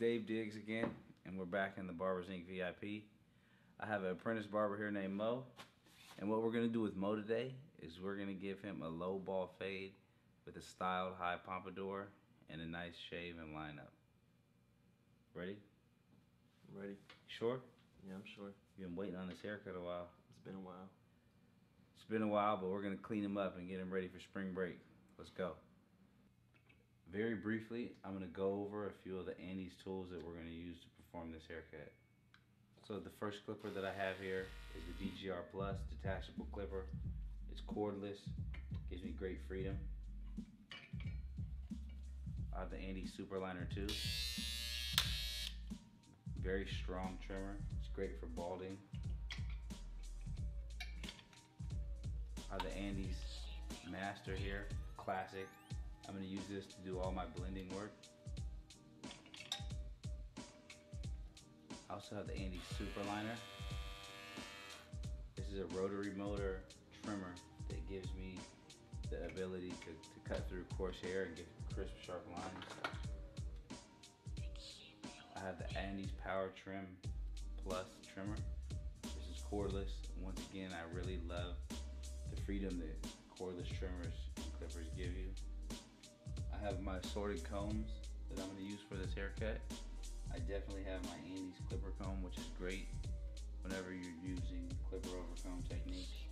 Dave Diggs again, and we're back in the Barbers Inc. VIP. I have an apprentice barber here named Mo, and what we're going to do with Mo today is we're going to give him a low ball fade with a styled high pompadour and a nice shave and lineup. Ready? I'm ready. Sure? Yeah, I'm sure. You've been waiting on this haircut a while. It's been a while. It's been a while, but we're going to clean him up and get him ready for spring break. Let's go. Very briefly, I'm going to go over a few of the Andes tools that we're going to use to perform this haircut. So the first clipper that I have here is the VGR Plus detachable clipper. It's cordless, gives me great freedom. I have the Andes Superliner 2. Very strong trimmer, it's great for balding. I have the Andes Master here, classic. I'm going to use this to do all my blending work. I also have the Andes Superliner. This is a rotary motor trimmer that gives me the ability to cut through coarse hair and get crisp, sharp lines. I have the Andes Power Trim Plus trimmer. This is cordless. Once again, I really love the freedom that cordless trimmers and clippers give you. I have my assorted combs that I'm going to use for this haircut. I definitely have my Andes clipper comb, which is great whenever you're using clipper over comb technique.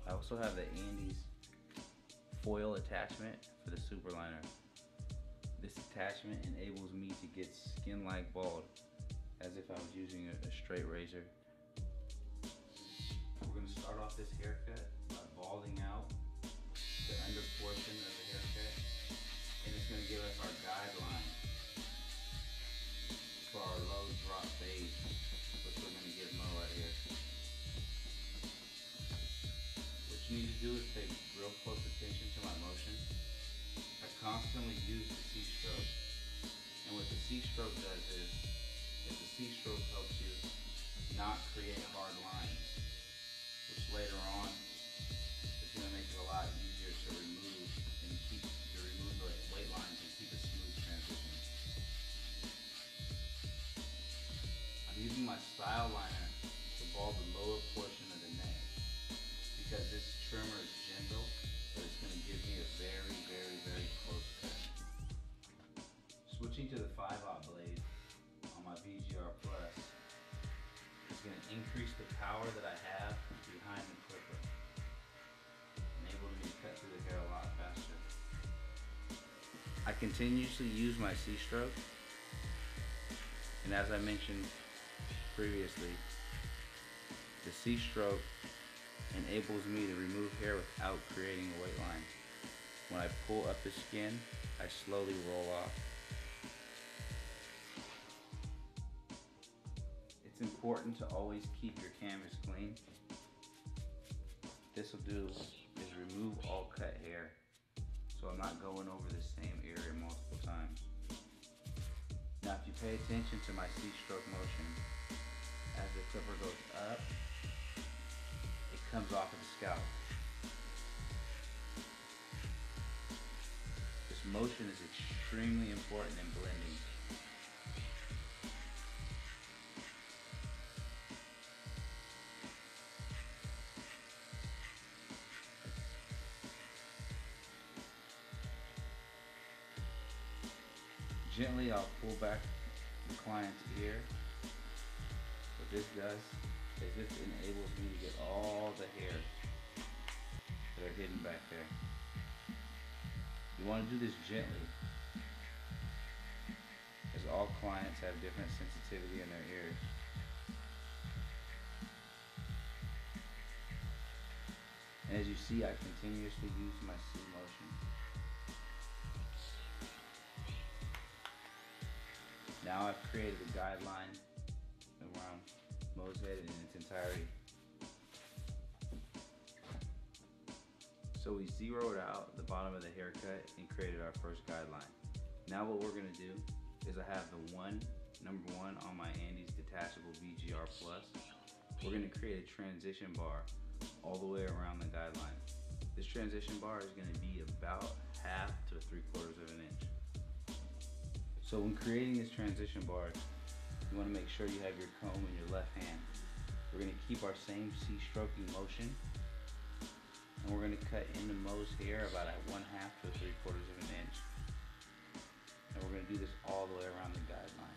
I also have the Andes foil attachment for the Superliner. This attachment enables me to get skin-like bald, as if I was using a straight razor. We're going to start off this haircut by balding out the under portion of the haircut, and it's going to give us our guideline for our low drop fade, which we're going to give Mo right here. What you need to do is pay real close attention to my motion. I constantly use the C-stroke, and what the C-stroke does is the C-stroke helps you not create hard lines, which later on is going to make it a lot easier to remove the weight lines and keep a smooth transition. I'm using my style liner to bald the lower portion of the neck because this trimmer is gentle, but it's going to give me a very, very, very close cut. Switching to the 5/0 blade on my VGR Plus is going to increase the power that I have behind the clipper, enabling me to cut through the hair a lot faster. I continuously use my C-stroke, and as I mentioned previously, the C-stroke enables me to remove hair without creating a weight line. When I pull up the skin, I slowly roll off. It's important to always keep your canvas clean. This will do is remove all cut hair, so I'm not going over the same area multiple times. Now if you pay attention to my C-stroke motion, as the clipper goes up, it comes off of the scalp. This motion is extremely important in blending. Gently, I'll pull back the client's ear. What this does is this enables me to get all the hairs that are hidden back there. You want to do this gently, as all clients have different sensitivity in their ears. And as you see, I continuously use my C motion. Now I've created a guideline around Mo's head in its entirety. So we zeroed out the bottom of the haircut and created our first guideline. Now what we're going to do is I have the number one on my Andes detachable VGR Plus. We're going to create a transition bar all the way around the guideline. This transition bar is going to be about 1/2 to 3/4 of an inch. So So when creating this transition bar, you want to make sure you have your comb in your left hand. We're going to keep our same C stroking motion, and we're going to cut into Mo's hair about at 1/2 to 3/4 of an inch. And we're going to do this all the way around the guideline.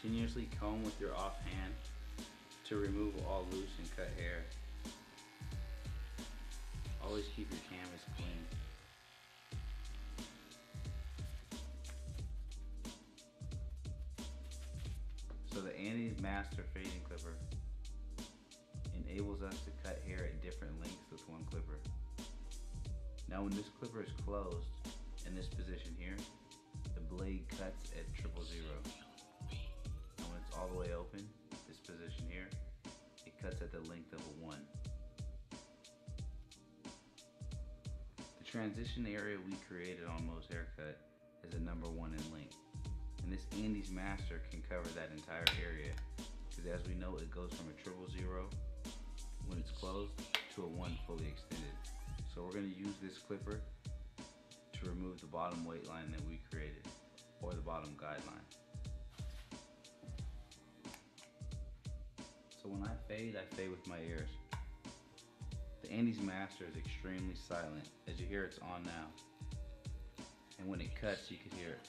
Continuously comb with your offhand to remove all loose and cut hair. Always keep your canvas clean. So the Andes Master Fading Clipper enables us to cut hair at different lengths with one clipper. Now when this clipper is closed in this position here, the blade cuts at 000. All the way open, this position here, it cuts at the length of a 1. The transition area we created on Mo's haircut is a number 1 in length, and this Andes Master can cover that entire area, because as we know, it goes from a 000 when it's closed to a 1 fully extended. So we're going to use this clipper to remove the bottom weight line that we created, or the bottom guideline. So when I fade with my ears. The Andes Master is extremely silent. As you hear, it's on now. And when it cuts, you can hear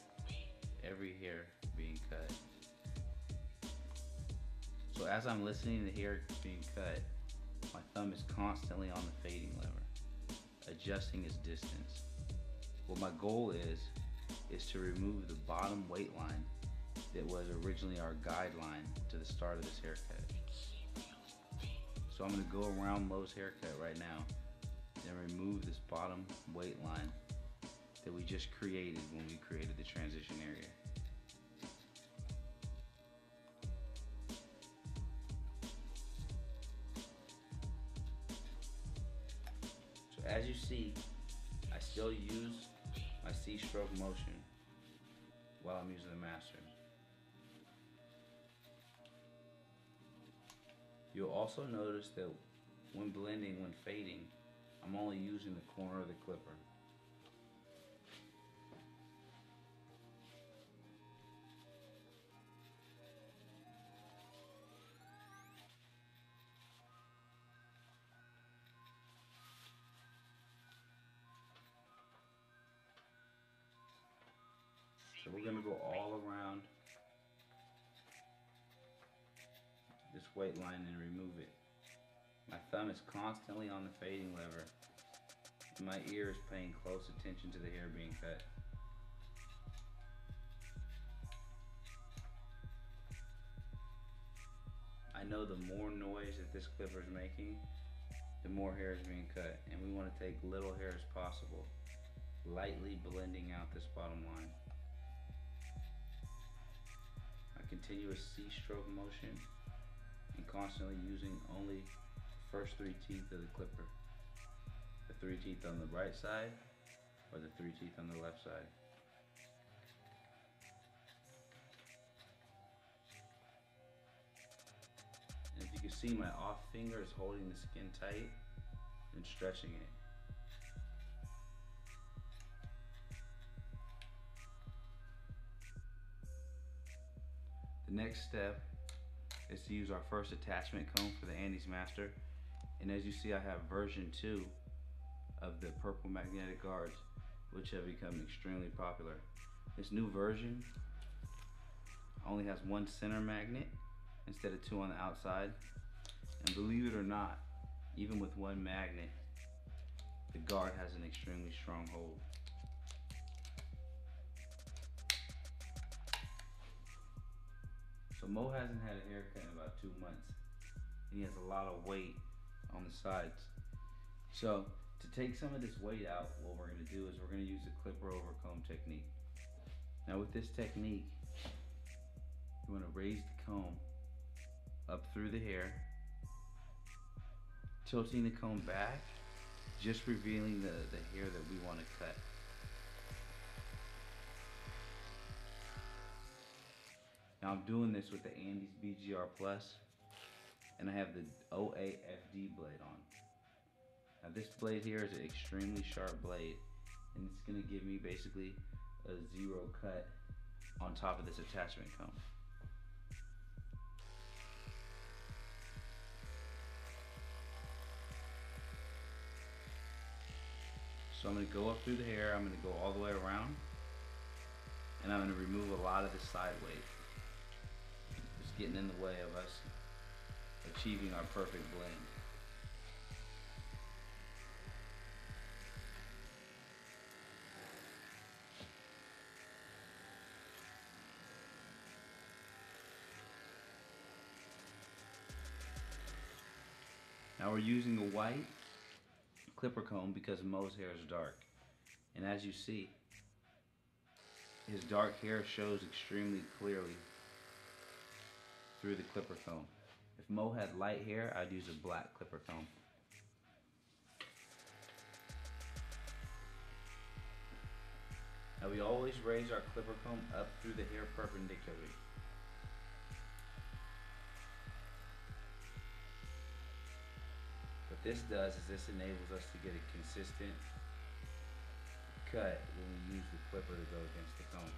every hair being cut. So as I'm listening to hair being cut, my thumb is constantly on the fading lever, adjusting its distance. What my goal is to remove the bottom weight line that was originally our guideline to the start of this haircut. So I'm going to go around Mo's haircut right now and remove this bottom weight line that we just created when we created the transition area. So as you see, I still use my C-stroke motion while I'm using the Master. You'll also notice that when blending, when fading, I'm only using the corner of the clipper. So we're going to go all around this weight line and remove it. My thumb is constantly on the fading lever, and my ear is paying close attention to the hair being cut. I know the more noise that this clipper is making, the more hair is being cut, and we want to take little hair as possible, lightly blending out this bottom line. My continuous C-stroke motion and constantly using only the first 3 teeth of the clipper. The 3 teeth on the right side or the 3 teeth on the left side. And if you can see, my off finger is holding the skin tight and stretching it. The next step is to use our first attachment comb for the Andes Master. And as you see, I have version 2 of the purple magnetic guards, which have become extremely popular. This new version only has 1 center magnet instead of 2 on the outside. And believe it or not, even with 1 magnet, the guard has an extremely strong hold. So Mo hasn't had a haircut in about 2 months, and he has a lot of weight on the sides. So to take some of this weight out, what we're going to do is we're going to use the clipper over comb technique. Now with this technique, raise the comb up through the hair, tilting the comb back, just revealing the hair that we want to cut. Now I'm doing this with the Andes BGR Plus, and I have the OAFD blade on. Now this blade here is an extremely sharp blade, and it's going to give me basically a zero cut on top of this attachment comb. So I'm going to go up through the hair, I'm going to go all the way around, and I'm going to remove a lot of the side weight. Just getting in the way of us achieving our perfect blend. Now we're using a white clipper comb because Mo's hair is dark. And as you see, his dark hair shows extremely clearly through the clipper comb. If Mo had light hair, I'd use a black clipper comb. Now we always raise our clipper comb up through the hair perpendicularly. What this does is this enables us to get a consistent cut when we use the clipper to go against the comb.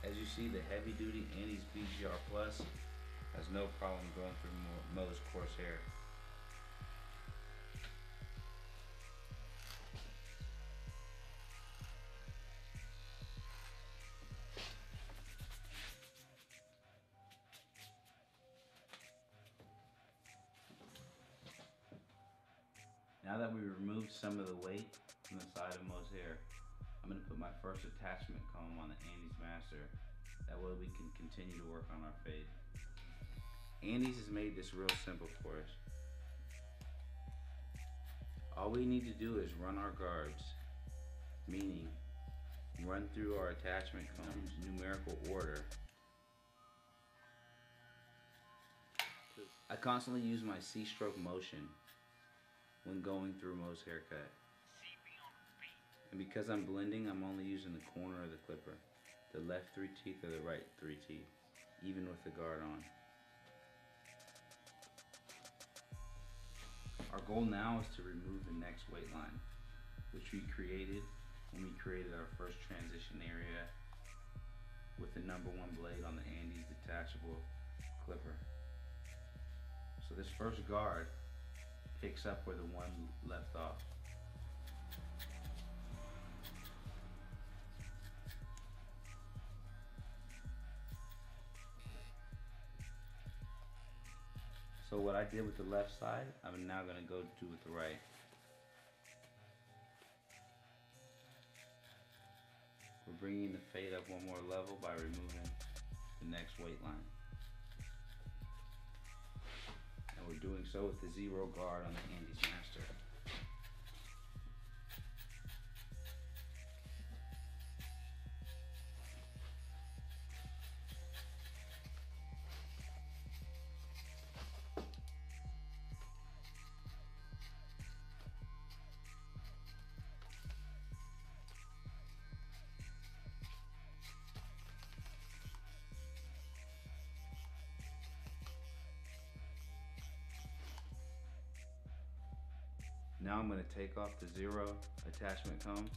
As you see, the heavy duty Andes BGR Plus has no problem going through Mo's coarse hair. Now that we removed some of the weight from the side of Mo's hair, I'm going to put my first attachment comb on the Andes Master. That way we can continue to work on our fade. Andes has made this real simple for us. All we need to do is run our guards, meaning run through our attachment combs numerical order. I constantly use my C-stroke motion when going through Mo's haircut. And because I'm blending, I'm only using the corner of the clipper, the left 3 teeth or the right 3 teeth, even with the guard on. Our goal now is to remove the next weight line, which we created when we created our first transition area with the #1 blade on the Andes detachable clipper. So this first guard picks up where the one left off. So what I did with the left side, I'm now going to go do with the right. We're bringing the fade up one more level by removing the next weight line. And we're doing so with the zero guard on the Andes Master. Now I'm going to take off the zero attachment comb and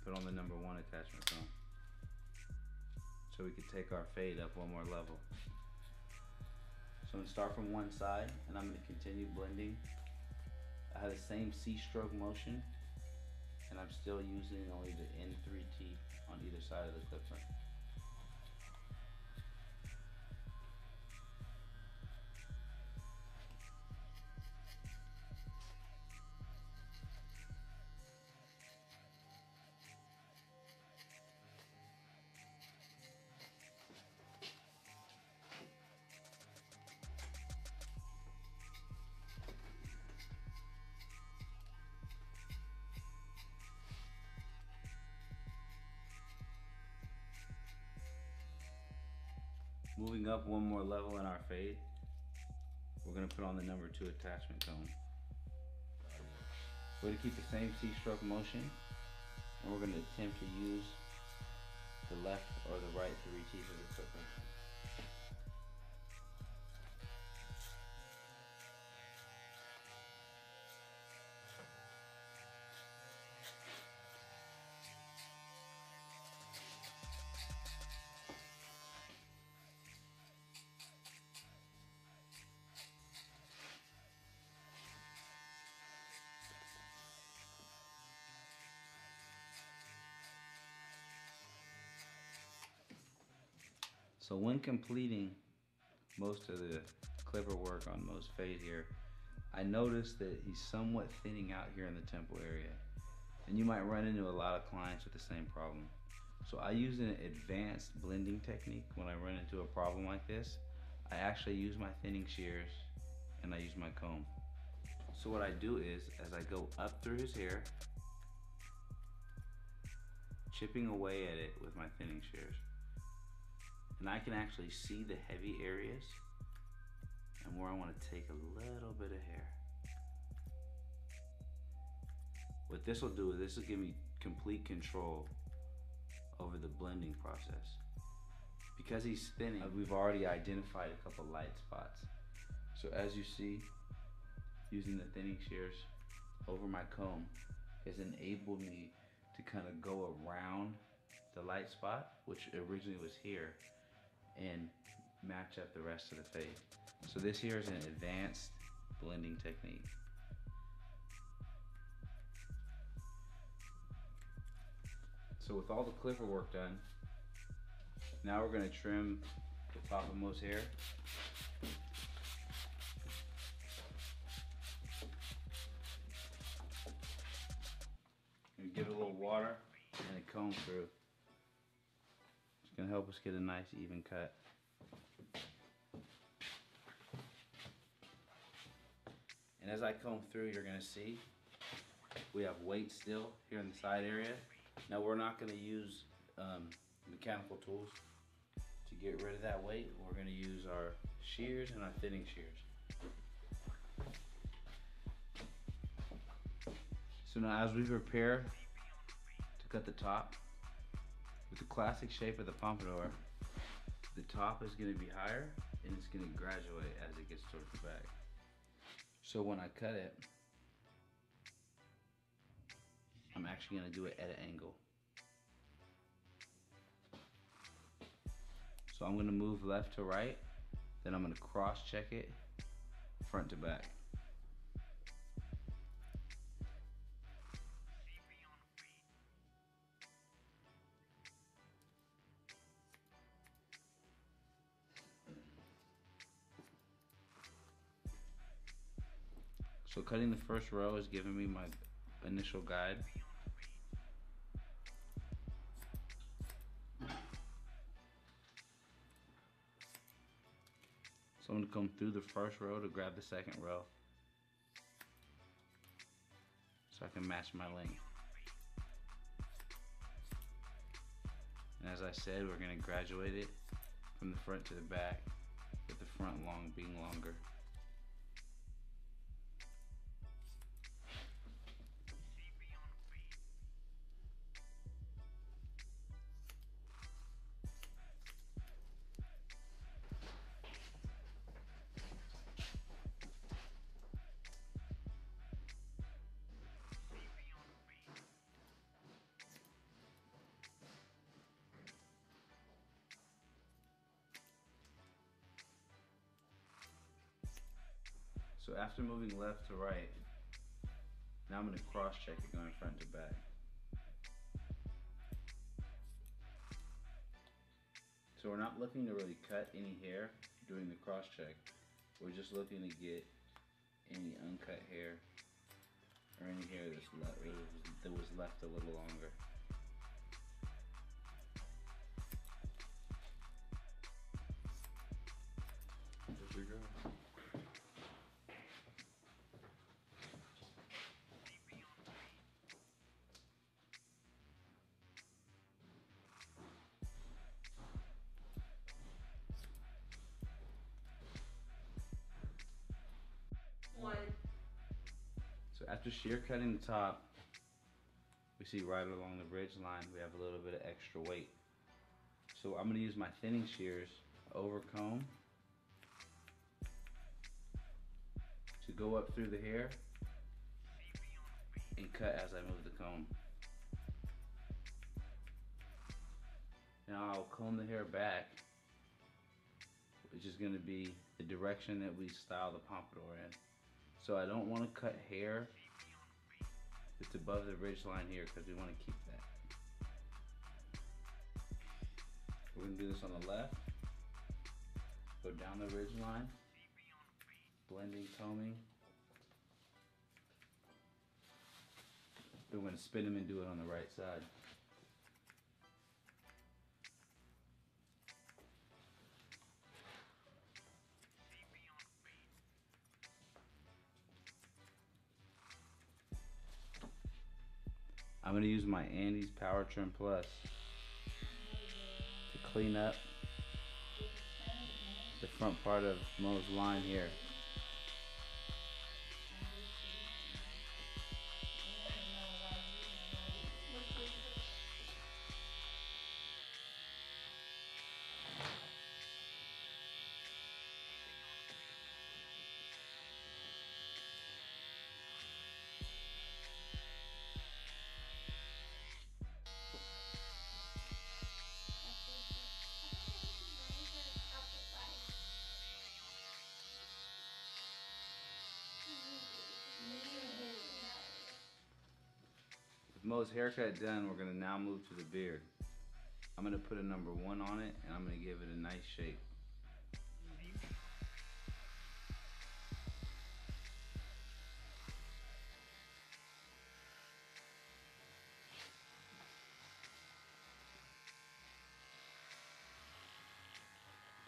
put on the #1 attachment comb so we can take our fade up one more level. So I'm going to start from one side and I'm going to continue blending. I have the same C-stroke motion and I'm still using only the N3 teeth on either side of the clipper. Moving up one more level in our fade, we're going to put on the number 2 attachment comb. We're going to keep the same C-stroke motion, and we're going to attempt to use the left or the right to reach each of the clippers. So when completing most of the clipper work on Mo's fade here, I noticed that he's somewhat thinning out here in the temple area. And you might run into a lot of clients with the same problem. So I use an advanced blending technique when I run into a problem like this. I actually use my thinning shears and I use my comb. So what I do is, as I go up through his hair, chipping away at it with my thinning shears, and I can actually see the heavy areas and where I want to take a little bit of hair. What this will do is this will give me complete control over the blending process. Because he's thinning, we've already identified a couple light spots. So as you see, using the thinning shears over my comb has enabled me to kind of go around the light spot, which originally was here, and match up the rest of the fade. So this here is an advanced blending technique. So with all the clipper work done, now we're going to trim the top of Mo's hair. And give it a little water and a comb through. It's going to help us get a nice even cut. And as I comb through, you're going to see we have weight still here in the side area. Now we're not going to use mechanical tools to get rid of that weight. We're going to use our shears and our thinning shears. So now as we prepare to cut the top, with the classic shape of the pompadour, the top is going to be higher and it's going to graduate as it gets towards the back. So when I cut it, I'm actually going to do it at an angle. So I'm going to move left to right, then I'm going to cross check it front to back. So cutting the first row is giving me my initial guide. So I'm going to come through the first row to grab the second row so I can match my length. And as I said, we're going to graduate it from the front to the back, with the front long being longer. So after moving left to right, now I'm going to cross check it going front to back. So we're not looking to really cut any hair during the cross check. We're just looking to get any uncut hair or any hair that was left a little longer. There you go. After shear cutting the top, we see right along the ridge line we have a little bit of extra weight. So I'm going to use my thinning shears over comb to go up through the hair and cut as I move the comb. Now I'll comb the hair back, which is going to be the direction that we style the pompadour in. So I don't want to cut hair that's above the ridge line here because we want to keep that. We're going to do this on the left. Go down the ridge line, blending, combing. Then we're going to spin them and do it on the right side. I'm going to use my Andes Power Trim Plus to clean up the front part of Mo's line here. With Mo's haircut done, we're going to now move to the beard. I'm going to put a number 1 on it and I'm going to give it a nice shape.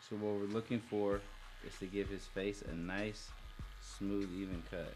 So what we're looking for is to give his face a nice, smooth, even cut.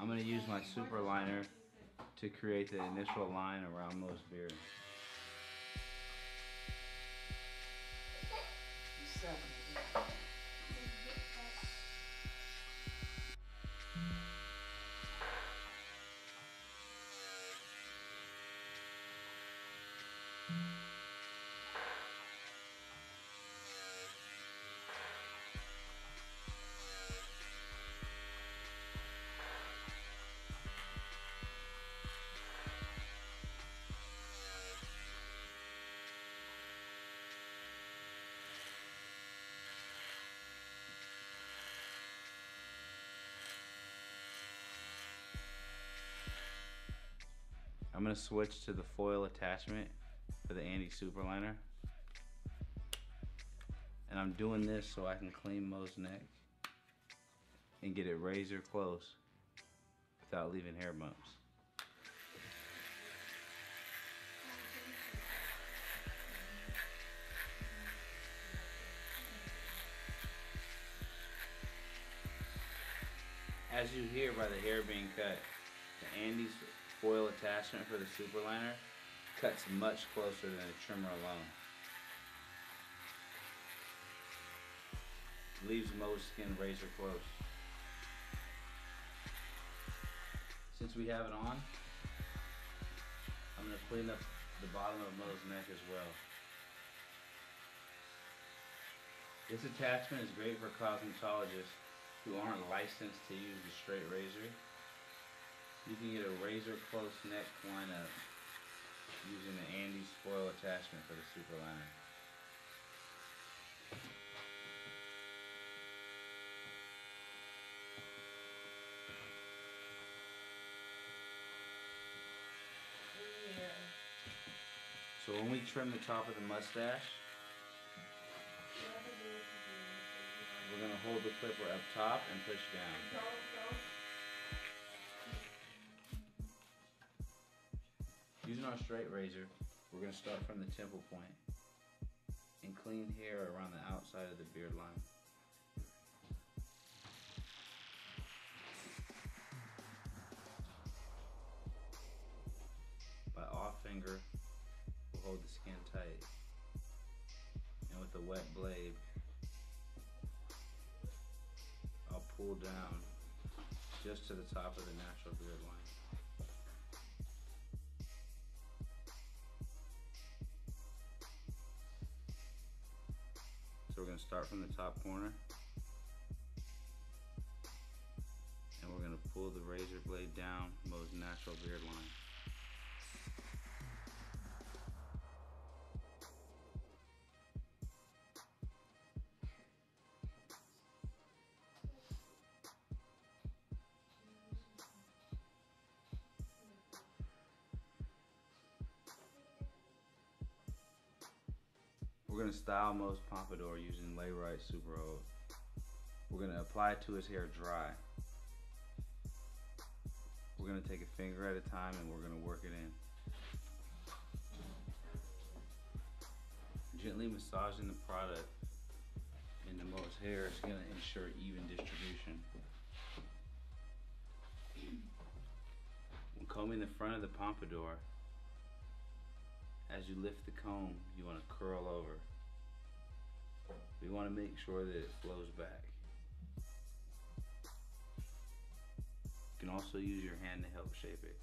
I'm going to use my super liner to create the initial line around Mo's beard. I'm going to switch to the foil attachment for the Andes Super Liner. And I'm doing this so I can clean Mo's neck and get it razor close without leaving hair bumps. As you hear by the hair being cut, the Andes foil attachment for the super liner cuts much closer than a trimmer alone. Leaves Mo's skin razor close. Since we have it on, I'm going to clean up the bottom of Mo's neck as well. This attachment is great for cosmetologists who aren't licensed to use the straight razor. You can get a razor close neck lineup using the Andes foil attachment for the super liner. So when we trim the top of the mustache, we're going to hold the clipper up top and push down. using our straight razor, we're going to start from the temple point and clean hair around the outside of the beard line. By off finger, we'll hold the skin tight, and with a wet blade, I'll pull down just to the top of the natural beard line. So we're going to start from the top corner, and we're going to pull the razor blade down Mo's natural beard line. We're going to style Mo's pompadour using Layrite Super Haute. We're going to apply it to his hair dry. We're going to take a finger at a time and we're going to work it in. Gently massaging the product into Mo's hair is going to ensure even distribution. When combing the front of the pompadour, as you lift the comb, you want to curl over. We want to make sure that it flows back. You can also use your hand to help shape it.